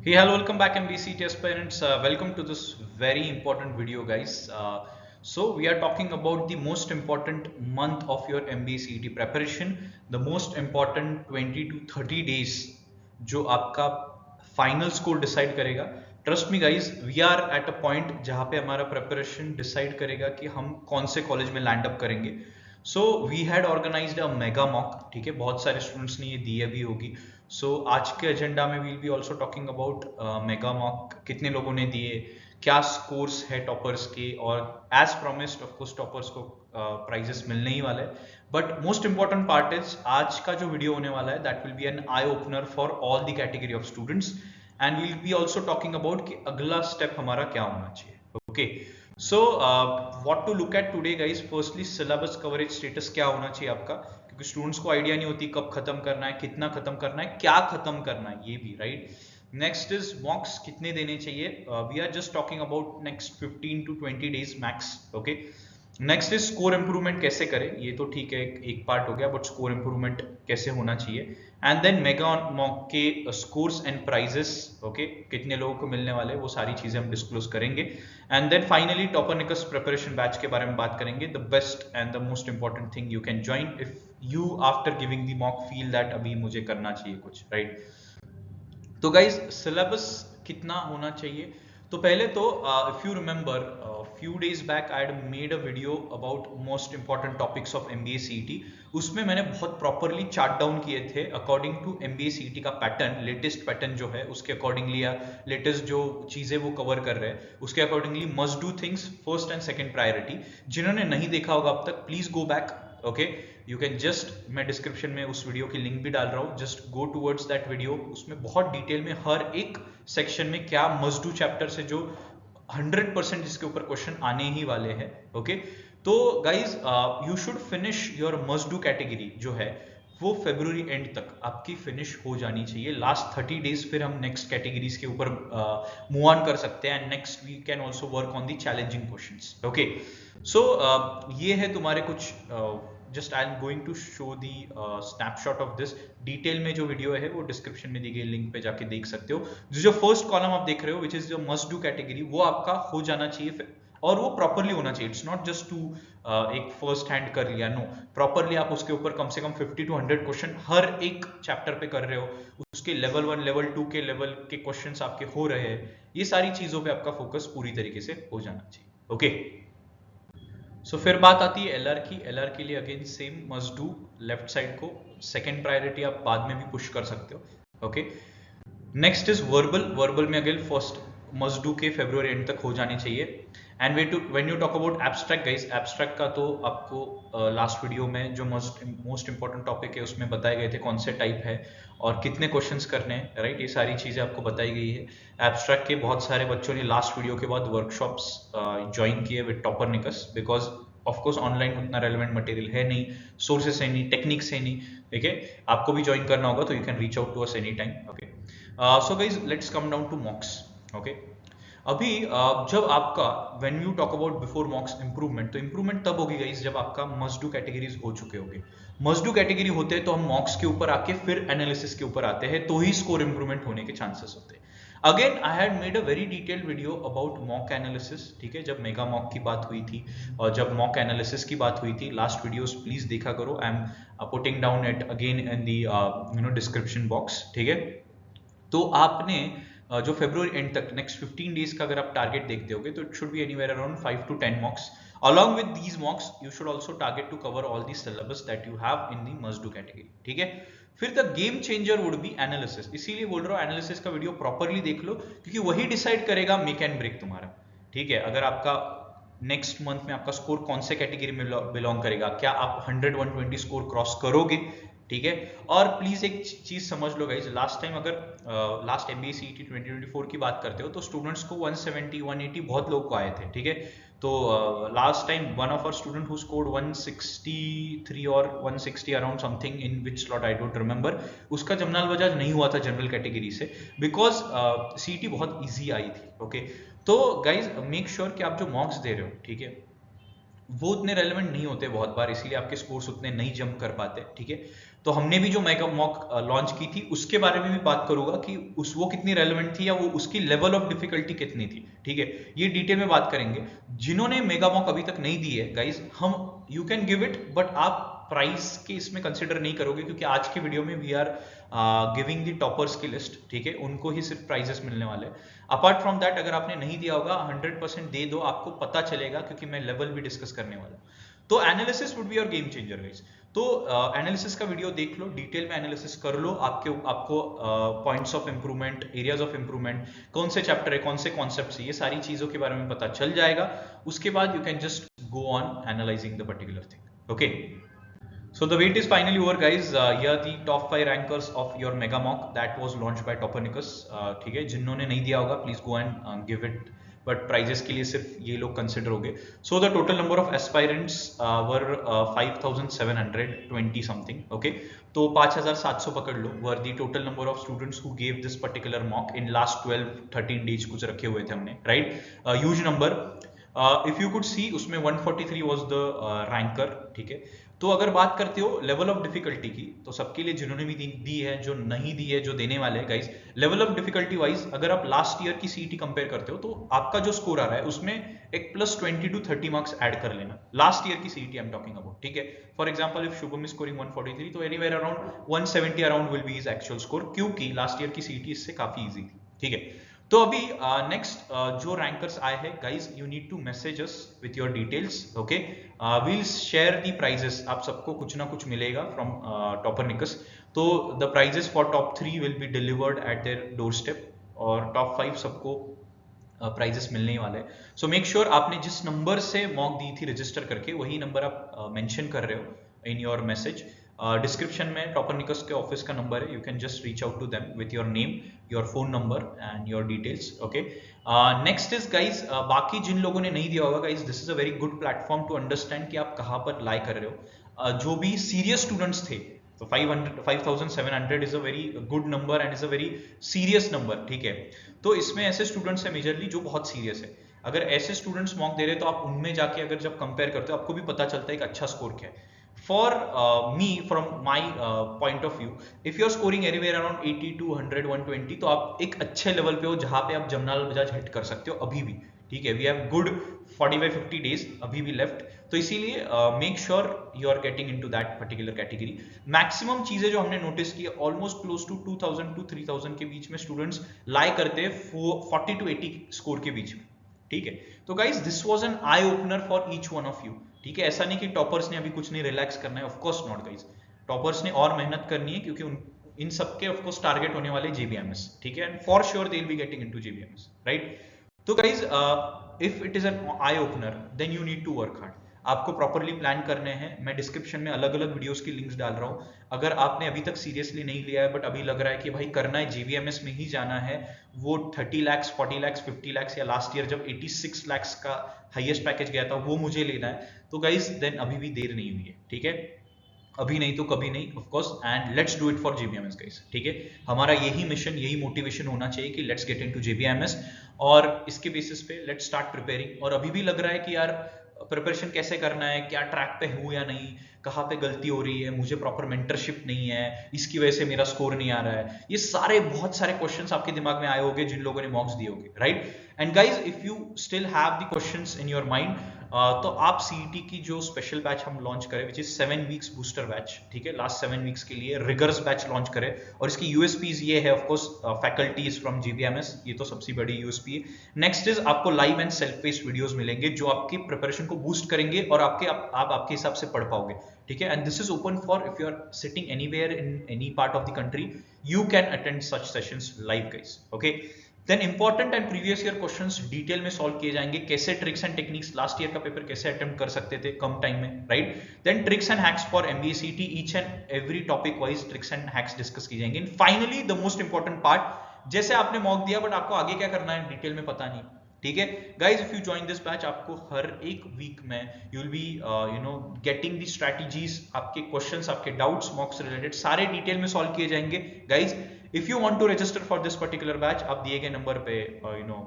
Hey, hello, welcome back MBCT aspirants. Welcome to this very important video, guys. So we are talking about the most important month of your MBCT preparation, the most important 20 to 30 days जो आपका final score decide करेगा. Trust me guys, we are at a point जहाँ पे हमारा preparation decide करेगा कि हम कौन से कॉलेज में लैंड अप करेंगे. So we had organised a mega mock. ठीक है, बहुत सारे स्टूडेंट्स ने ये दी भी होगी. सो आज के एजेंडा में we'll be also talking about mega mock, कितने लोगों ने दिए, क्या स्कोर्स है टॉपर्स के, और as promised of course toppers को प्राइजेस मिलने ही वाले. But most important part is आज का जो वीडियो होने वाला है that will be an eye opener for all the category of students and we'll be also talking about कि अगला स्टेप हमारा क्या होना चाहिए. Okay, so what to look at today guys. Firstly syllabus coverage status क्या होना चाहिए आपका, क्योंकि स्टूडेंट्स को आइडिया नहीं होती कब खत्म करना है, कितना खत्म करना है, क्या खत्म करना है, ये भी राइट. नेक्स्ट इज मॉक्स कितने देने चाहिए. We are just talking about next 15 to 20 days max. Okay, next is score improvement कैसे करें, ये तो ठीक है एक पार्ट हो गया, बट स्कोर इंप्रूवमेंट कैसे होना चाहिए. एंड देन मेगा मॉक के स्कोर्स एंड प्राइजेस, ओके, कितने लोगों को मिलने वाले, वो सारी चीजें हम डिस्क्लोज करेंगे. And then finally Toppernicus preparation batch के बारे में बात करेंगे, the best and the most important thing you can join if you after giving the mock feel that अभी मुझे करना चाहिए कुछ, राइट. तो गाइज सिलेबस कितना होना चाहिए. तो पहले तो if you remember few days back I had made a video about most important topics of MBA CET. उसमें मैंने बहुत प्रॉपरली चार्ट डाउन किए थे अकॉर्डिंग टू MBA CET का पैटर्न, लेटेस्ट पैटर्न जो है उसके अकॉर्डिंगली, या लेटेस्ट जो चीजें वो कवर कर रहे हैं उसके accordingly must do things first and second priority. जिन्होंने नहीं देखा होगा अब तक, please go back. Okay, you can just, मैं डिस्क्रिप्शन में उस वीडियो की लिंक भी डाल रहा हूँ, just go towards that video. उसमें बहुत डिटेल में हर एक सेक्शन में क्या मस्ट डू चैप्टर से जो 100% जिसके ऊपर क्वेश्चन आने ही वाले हैं. ओके, तो guys you should finish your must do category जो है वो February एंड तक आपकी फिनिश हो जानी चाहिए. लास्ट 30 डेज फिर हम नेक्स्ट कैटेगरीज के ऊपर मूव ऑन कर सकते हैं, and next we can also work on the challenging questions. Okay, so ये है तुम्हारे कुछ, just I am going to show the snapshot of this. Detail में जो वीडियो है वो डिस्क्रिप्शन में दी गई लिंक पे जाके देख सकते हो. जो फर्स्ट कॉलम आप देख रहे हो विच इज जो मस्ट डू कैटेगरी, वो आपका हो जाना चाहिए और वो प्रॉपरली होना चाहिए. इट्स नॉट जस्ट टू एक फर्स्ट हैंड कर लिया, नो, प्रॉपरली आप उसके ऊपर कम से कम 50 to 100 क्वेश्चन हर एक चैप्टर पे कर रहे हो, उसके लेवल 1 लेवल 2 के लेवल के क्वेश्चंस आपके हो रहे हैं. ये सारी चीजों पे आपका फोकस पूरी तरीके से हो जाना चाहिए. ओके, सो फिर बात आती है एलआर की. एलआर के लिए again same must do, left side को सेकंड प्रायोरिटी आप बाद में भी पुश कर सकते हो. Okay, next is verbal. Verbal में अगेन फर्स्ट मस्ट डू के February एंड तक हो जानी चाहिए. And when you talk about abstract guys, abstract का तो आपको लास्ट वीडियो में जो मोस्ट इंपॉर्टेंट टॉपिक है उसमें बताए गए थे कौन से टाइप है और कितने क्वेश्चंस करने हैं, राइट. ये सारी चीजें आपको बताई गई है. एब्स्ट्रैक्ट के बहुत सारे बच्चों ने लास्ट वीडियो के बाद वर्कशॉप्स ज्वाइन किए विद टॉपरनिकस, बिकॉज ऑफकोर्स ऑनलाइन उतना रेलेवेंट मटेरियल है नहीं, सोर्सेस है नहीं, टेक्निक्स है नहीं. ठीक है, आपको भी ज्वाइन करना होगा तो you can reach out to us any time. Okay, so guys let's come down to mocks. Okay, अभी जब आपका when you talk about before mocks improvement, तो इंप्रूवमेंट तब होगी गाइस जब आपका मस्ट डू कैटेगरीज हो चुके होंगे. मस्ट डू कैटेगरी होते हैं तो हम मॉक्स के ऊपर आके फिर एनालिसिस के ऊपर आते हैं, तो ही स्कोर इंप्रूवमेंट होने के चांसेस होते हैं. Again I had made a very detailed video about mock analysis. ठीक है, जब मेगा मॉक की बात हुई थी और जब मॉक एनालिसिस की बात हुई थी, लास्ट वीडियोस प्लीज देखा करो. I am putting down it again in the description box. ठीक है, तो आपने जो February एंड तक नेक्स्ट 15 डेज का अगर आप टारगेट देखते होगे तो it should be anywhere around 5 to 10 मॉक्स. along with these mocks you should also target to cover all the syllabus that you have in the must do category. ठीक है, फिर the game changer would be analysis. इसीलिए बोल रहा हूँ analysis का video properly देख लो, क्योंकि वही डिसाइड करेगा मेक एंड ब्रेक तुम्हारा. ठीक है, अगर आपका नेक्स्ट मंथ में आपका स्कोर कौन से कैटेगरी में बिलोंग करेगा, क्या आप 100-120 स्कोर क्रॉस करोगे. ठीक है, और प्लीज एक चीज समझ लो गाइज, लास्ट टाइम अगर लास्ट MBA CET 2024 की बात करते हो तो स्टूडेंट्स को 170-180 बहुत लोग को आए थे. ठीक है, तो last time one of our student who scored 163 और 160 around something in which slot I don't remember, उसका जमनाल बजाज नहीं हुआ था जनरल कैटेगरी से, बिकॉज CET बहुत इजी आई थी. ओके, तो गाइज मेक श्योर कि आप जो मॉक्स दे रहे हो, ठीक है, वो उतने रेलेवेंट नहीं होते बहुत बार, इसीलिए आपके स्कोर्स उतने नहीं जंप कर पाते. ठीक है, तो हमने भी जो मेगा मॉक लॉन्च की थी उसके बारे में भी बात करूंगा कि वो कितनी रेलेवेंट थी या वो उसकी लेवल ऑफ डिफिकल्टी कितनी थी, ठीक है, ये डिटेल में बात करेंगे। जिन्होंने मेगा मॉक अभी तक नहीं दी है गाइज, हम you can give it, but आप प्राइस के इसमें कंसिडर नहीं करोगे, क्योंकि आज की वीडियो में we are giving the toppers की लिस्ट, ठीक है, उनको ही सिर्फ प्राइजेस मिलने वाले। अपार्ट फ्रॉम दैट अगर आपने नहीं दिया होगा 100% दे दो, आपको पता चलेगा, क्योंकि मैं लेवल भी डिस्कस करने वाला हूँ। तो analysis would be your game changer guys. तो एनालिसिस का वीडियो देख लो, डिटेल में एनालिसिस कर लो, आपको points of improvement, areas of improvement, कौन से चैप्टर है, कौन से कॉन्सेप्ट्स है, ये सारी चीजों के बारे में पता चल जाएगा। उसके बाद you can just go on analysing the particular thing. Okay, so the wait is finally over guys. Here the top 5 rankers of your mega mock that was launched by Topernicus. ठीक है, जिन्होंने नहीं दिया होगा please go and give it, but prizes के लिए सिर्फ ये लोग कंसिडर हो गए। So the total number of aspirants were 5720 something, okay, तो 5700 पकड़ लो, were the total number of students who gave this particular mock in last 12-13 days कुछ रखे हुए थे हमने, right, huge number. If you could see उसमें 143 वाज द रैंकर, ठीक है। तो अगर बात करते हो लेवल ऑफ डिफिकल्टी की, तो सबके लिए जिन्होंने भी दी है, जो नहीं दी है, जो देने वाले हैं guys, level of difficulty wise अगर आप लास्ट ईयर की सीईटी कंपेयर करते हो तो आपका जो स्कोर आ रहा है उसमें एक प्लस 20 to 30 मार्क्स ऐड कर लेना, लास्ट ईयर की CET I am talking about, ठीक है। For example if Shubham is scoring 143, तो anywhere around 170 around will be his actual score, क्योंकि लास्ट ईयर की सीईटी इससे काफी इजी थी, ठीक है। तो अभी नेक्स्ट जो रैंकर्स आए हैं guys, you need to message us with your details, okay, we'll share the prizes, आप सबको कुछ ना कुछ मिलेगा फ्रॉम टॉपरनिकस। तो the prizes for top 3 will be delivered at their doorstep, और टॉप 5 सबको प्राइजेस मिलने ही वाले हैं। सो मेक श्योर आपने जिस नंबर से मॉक दी थी रजिस्टर करके, वही नंबर आप मेंशन कर रहे हो इन योर मैसेज। डिस्क्रिप्शन में टॉपरनिकस के ऑफिस का नंबर है, you can just reach out to them with your name, your phone number and your details, okay. Next is guys, बाकी जिन लोगों ने नहीं दिया होगा guys, this is a very good platform to understand कि आप कहाँ पर लाई कर रहे हो। जो भी सीरियस स्टूडेंट्स थे, तो 5700 is a very good number and is a very serious number, ठीक है। तो इसमें ऐसे स्टूडेंट्स हैं मेजरली जो बहुत सीरियस है। अगर ऐसे स्टूडेंट्स मॉक दे रहे तो आप उनमें जाके अगर जब कंपेयर करते हो आपको भी पता चलता है एक अच्छा स्कोर क्या है। For me, from my point of view, if you are scoring anywhere around 80 to 100, 120, तो आप एक अच्छे लेवल पे हो जहां पे आप जमनालाल बजाज हिट कर सकते हो अभी भी, ठीक है। वी हैव गुड 45-50 डेज अभी भी लेफ्ट, तो इसीलिए make sure you are getting into that particular category. Maximum चीजें जो हमने नोटिस की, ऑलमोस्ट क्लोज टू 2000 to 3000 के बीच में स्टूडेंट्स लाई करते हैं 40 to 80 स्कोर के बीच में, ठीक है। तो guys this was an eye opener for each one of you, ठीक है। ऐसा नहीं कि टॉपर्स ने अभी कुछ नहीं रिलैक्स करना है, of course not guys, toppers ने और मेहनत करनी है, क्योंकि इन सबके ऑफ कोर्स टारगेट होने वाले जेबीएमएस, ठीक है, and for sure they will be getting into JBMS, right. तो guys if it is an eye opener then you need to work hard, आपको प्रॉपरली प्लान करने हैं। मैं डिस्क्रिप्शन में अलग अलग वीडियोस की लिंक्स डाल रहा हूँ, अगर आपने अभी तक सीरियसली नहीं लिया है बट अभी लग रहा है कि भाई करना है, जेबीएमएस में ही जाना है, वो 30 लाख 40 लाख 50 लाख या लास्ट ईयर जब 86 लाख का हाईएस्ट पैकेज गया था वो मुझे लेना है, तो गाइज देन अभी भी देर नहीं हुई है, ठीक है। अभी नहीं तो कभी नहीं, of course, and let's do it for JBMS guys, ठीक है। हमारा यही मिशन, यही मोटिवेशन होना चाहिए कि लेट्स गेट इनटू जेबीएमएस, और इसके बेसिस पे लेट्स स्टार्ट प्रिपेयरिंग। और अभी भी लग रहा है कि यार प्रिपरेशन कैसे करना है, क्या ट्रैक पे हूँ या नहीं, कहाँ पे गलती हो रही है, मुझे प्रॉपर मेंटरशिप नहीं है, इसकी वजह से मेरा स्कोर नहीं आ रहा है, ये सारे बहुत सारे क्वेश्चंस आपके दिमाग में आए होंगे जिन लोगों ने मॉक्स दिए होंगे, right. And guys if you still have the questions in your mind, तो आप सीईटी की जो स्पेशल बैच हम लॉन्च करें which is 7 weeks booster batch, ठीक है, लास्ट 7 वीक्स के लिए रिगर्स बैच लॉन्च करें, और इसकी यूएसपीज ये है, of course faculties from JBMS, ये तो सबसे बड़ी यूएसपी है। नेक्स्ट इज आपको live and self paced videos मिलेंगे जो आपकी प्रिपरेशन को बूस्ट करेंगे और आप आपके हिसाब से पढ़ पाओगे, ठीक है। And this is open for if you are sitting anywhere in any part of the country, you can attend such sessions live guys, okay. Then important and previous year questions detail में solve किए जाएंगे, कैसे tricks and techniques last year का paper कैसे attempt कर सकते थे कम टाइम में, right. Then tricks and hacks for MBA CET, each and every topic wise tricks and hacks discuss की जाएंगे। And finally the most important part, जैसे आपने मॉक दिया बट आपको आगे क्या करना है डिटेल में पता नहीं, ठीक है। Guys if you join this batch, आपको हर एक वीक में you will be getting the strategies, आपके क्वेश्चंस, आपके डाउट्स मॉक्स रिलेटेड सारे डिटेल में सॉल्व किए जाएंगे। Guys if you want to register for this particular batch, आप दिए गए नंबर पे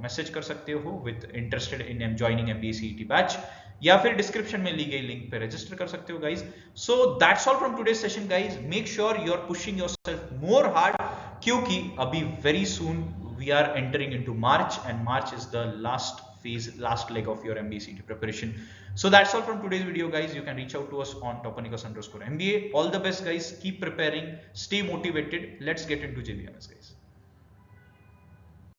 मैसेज कर सकते हो with interested in joining MBA CET batch, या फिर डिस्क्रिप्शन में ली गई लिंक पे रजिस्टर कर सकते हो guys. So that's all from today session guys. Make sure you are pushing yourself more hard, क्योंकि अभी very soon we are entering into March, and March is the last phase, last leg of your MBA preparation. So that's all from today's video guys. You can reach out to us on Topanicus_MBA. All the best guys, keep preparing, stay motivated. Let's get into JBMS guys.